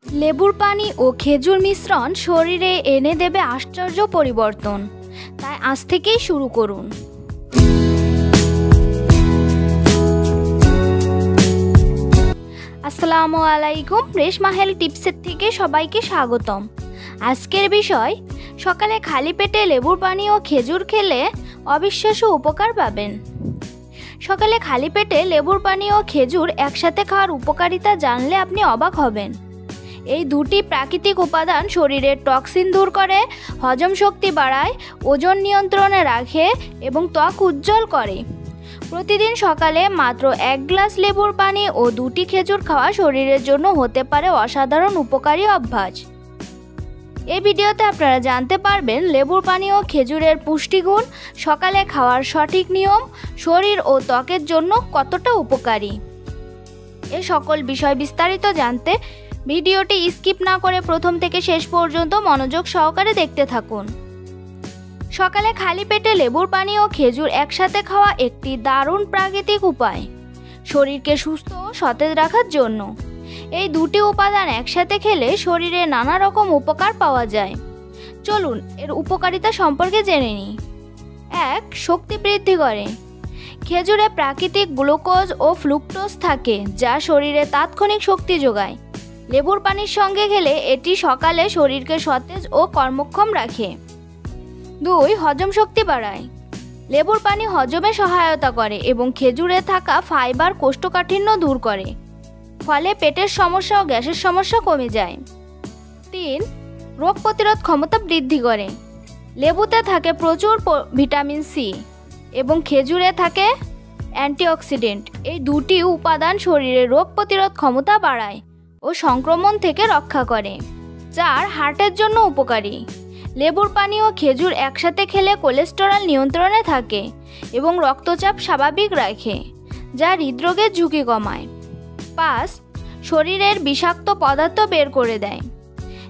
লেবুর পানি ও খেজুর মিশ্রণ শরীরে এনে দেবে আশ্চর্য পরিবর্তন। তাই আজ থেকেই শুরু করুন। আসসালামু আলাইকুম, রেশমা হেলথ টিপসের থেকে সবাইকে স্বাগতম। আজকের বিষয়, সকালে খালি পেটে লেবুর পানি ও খেজুর খেলে অবিশ্বাস্য উপকার পাবেন। সকালে খালি পেটে লেবুর পানি ও খেজুর একসাথে খাওয়ার উপকারিতা জানলে আপনি অবাক হবেন। এই দুটি প্রাকৃতিক উপাদান শরীরের টক্সিন দূর করে, হজম শক্তি বাড়ায়, ওজন নিয়ন্ত্রণে রাখে এবং ত্বক উজ্জ্বল করে। প্রতিদিন সকালে মাত্র 1 গ্লাস লেবুর পানি ও 2টি খেজুর খাওয়া শরীরের জন্য হতে পারে অসাধারণ উপকারী অভ্যাস। এই ভিডিওতে আপনারা জানতে পারবেন লেবুর পানি ও খেজুরের পুষ্টিগুণ, সকালে খাওয়ার সঠিক নিয়ম, শরীর ও ত্বকের জন্য কতটা উপকারী। এ সকল বিষয় বিস্তারিত জানতে ভিডিওটি স্কিপ না করে প্রথম থেকে শেষ পর্যন্ত মনোযোগ সহকারে দেখতে থাকুন। সকালে খালি পেটে লেবুর পানি ও খেজুর একসাথে খাওয়া একটি দারুণ প্রাকৃতিক উপায় শরীরকে সুস্থ ও সতেজ রাখার জন্য। এই দুটি উপাদান একসাথে খেলে শরীরে নানা রকম উপকার পাওয়া যায়। চলুন এর উপকারিতা সম্পর্কে জেনে নিই। 1. শক্তি বৃদ্ধি করে। খেজুরে প্রাকৃতিক গ্লুকোজ ও ফ্রুক্টোজ থাকে, যা শরীরে তাৎক্ষণিক শক্তি যোগায়। লেবুর পানির সঙ্গে খেলে এটি সকালে শরীরকে সতেজ ও কর্মক্ষম রাখে। 2. হজম শক্তি বাড়ায়। লেবুর পানি হজমে সহায়তা করে এবং খেজুরে থাকা ফাইবার কোষ্ঠকাঠিন্য দূর করে, ফলে পেটের সমস্যা ও গ্যাসের সমস্যা কমে যায়। 3. রোগ প্রতিরোধ ক্ষমতা বৃদ্ধি করে। লেবুতে থাকে প্রচুর ভিটামিন সি এবং খেজুরে থাকে অ্যান্টিঅক্সিডেন্ট। এই দুটি উপাদান শরীরের রোগ প্রতিরোধ ক্ষমতা বাড়ায় ও সংক্রমণ থেকে রক্ষা করে। 4. হার্টের জন্য উপকারী। লেবুর পানি ও খেজুর একসাথে খেলে কোলেস্টেরল নিয়ন্ত্রণে থাকে এবং রক্তচাপ স্বাভাবিক রাখে, যা হৃদরোগের ঝুঁকি কমায়। 5. শরীরের বিষাক্ত পদার্থ বের করে দেয়।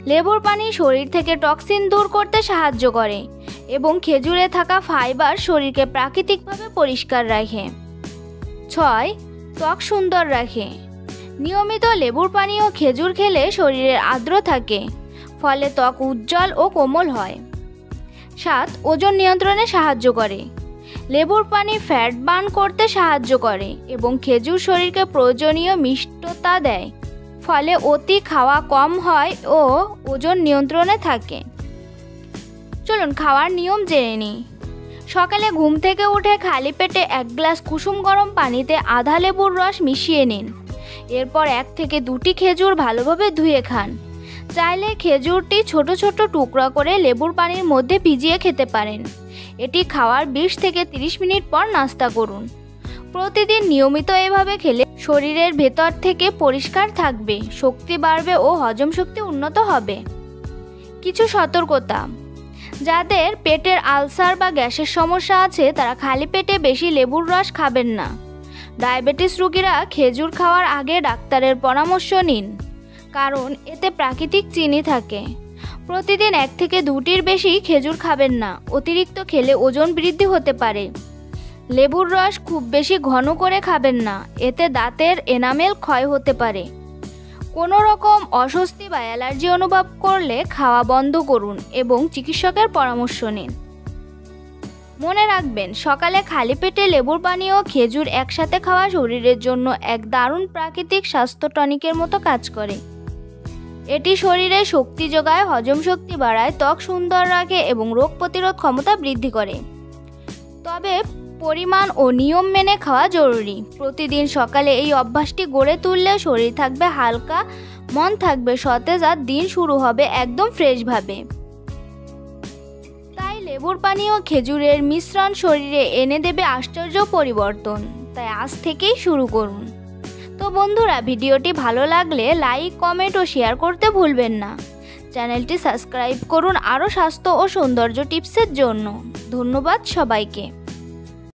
লেবুর পানি শরীর থেকে টক্সিন দূর করতে সাহায্য করে এবং খেজুরে থাকা ফাইবার শরীরকে প্রাকৃতিকভাবে পরিষ্কার রাখে। 6. ত্বক সুন্দর রাখে। নিয়মিত লেবুর পানি ও খেজুর খেলে শরীরের আর্দ্র থাকে, ফলে ত্বক উজ্জ্বল ও কোমল হয়। 7. ওজন নিয়ন্ত্রণে সাহায্য করে। লেবুর পানি ফ্যাট বার্ন করতে সাহায্য করে এবং খেজুর শরীরকে প্রয়োজনীয় মিষ্টতা দেয়, ফলে অতি খাওয়া কম হয় ও ওজন নিয়ন্ত্রণে থাকে। চলুন খাওয়ার নিয়ম জেনে নিই। সকালে ঘুম থেকে উঠে খালি পেটে 1 গ্লাস কুসুম গরম পানিতে আধা লেবুর রস মিশিয়ে নিন। এরপর 1 থেকে 2টি খেজুর ভালোভাবে ধুয়ে খান। চাইলে খেজুরটি ছোট ছোট টুকরা করে লেবুর পানির মধ্যে ভিজিয়ে খেতে পারেন। এটি খাওয়ার 20 থেকে 30 মিনিট পর নাস্তা করুন। প্রতিদিন নিয়মিত এভাবে খেলে শরীরের ভেতর থেকে পরিষ্কার থাকবে, শক্তি বাড়বে ও হজম শক্তি উন্নত হবে। কিছু সতর্কতা: যাদের পেটের আলসার বা গ্যাসের সমস্যা আছে তারা খালি পেটে বেশি লেবুর রস খাবেন না। ডায়াবেটিস রোগীরা খেজুর খাওয়ার আগে ডাক্তারের পরামর্শ নিন, কারণ এতে প্রাকৃতিক চিনি থাকে। প্রতিদিন 1 থেকে 2টির বেশি খেজুর খাবেন না, অতিরিক্ত খেলে ওজন বৃদ্ধি হতে পারে। লেবুর রস খুব বেশি ঘন করে খাবেন না, এতে দাঁতের এনামেল ক্ষয় হতে পারে। কোনো রকম অস্বস্তি বা অ্যালার্জি অনুভব করলে খাওয়া বন্ধ করুন এবং চিকিৎসকের পরামর্শ নিন। মনে রাখবেন, সকালে খালি পেটে লেবুর পানি ও খেজুর একসাথে খাওয়া শরীরের জন্য এক দারুণ প্রাকৃতিক স্বাস্থ্য টনিকের মতো কাজ করে। এটি শরীরে শক্তি যোগায়, হজম শক্তি বাড়ায়, ত্বক সুন্দর রাখে এবং রোগ প্রতিরোধ ক্ষমতা বৃদ্ধি করে। তবে পরিমাণ ও নিয়ম মেনে খাওয়া জরুরি। প্রতিদিন সকালে এই অভ্যাসটি গড়ে তুললে শরীর থাকবে হালকা, মন থাকবে সতেজ আর দিন শুরু হবে একদম ফ্রেশভাবে। তাই লেবুর পানি ও খেজুরের মিশ্রণ শরীরে এনে দেবে আশ্চর্য পরিবর্তন। তাই আজ থেকেই শুরু করুন। তো বন্ধুরা, ভিডিওটি ভালো লাগলে লাইক, কমেন্ট ও শেয়ার করতে ভুলবেন না। চ্যানেলটি সাবস্ক্রাইব করুন আরও স্বাস্থ্য ও সৌন্দর্য টিপসের জন্য। ধন্যবাদ সবাইকে।